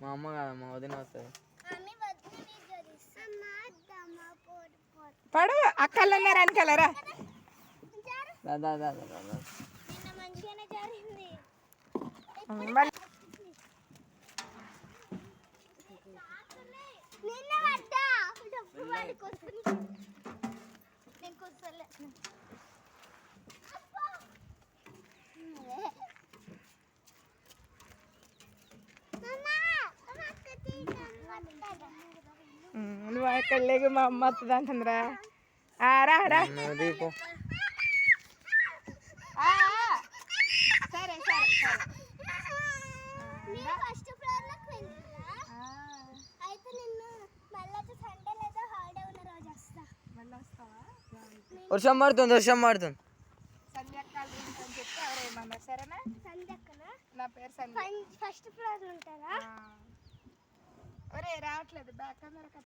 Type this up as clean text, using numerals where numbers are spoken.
మా అమ్మ కాదు, మా వదిన వస్తుంది. పడు అక్కలు ఉన్నారు వెనకాలరా. నువ్వు అక్కడ లేకు, మా అమ్మ వస్తుంది అంటుందిరా. రా రా. సరే సరే సరే. వర్షం పడుతుంది, వర్షం పడుతుంది. సంధ్యక్కలు అని చెప్పి ఎవరేమన్నారు సరేనా? నా పేరు సంధ్య. ఫస్ట్ ఫ్లోర్ ఉంటారా? ఒరే రావట్లేదు బ్యాక్ కెమెరా.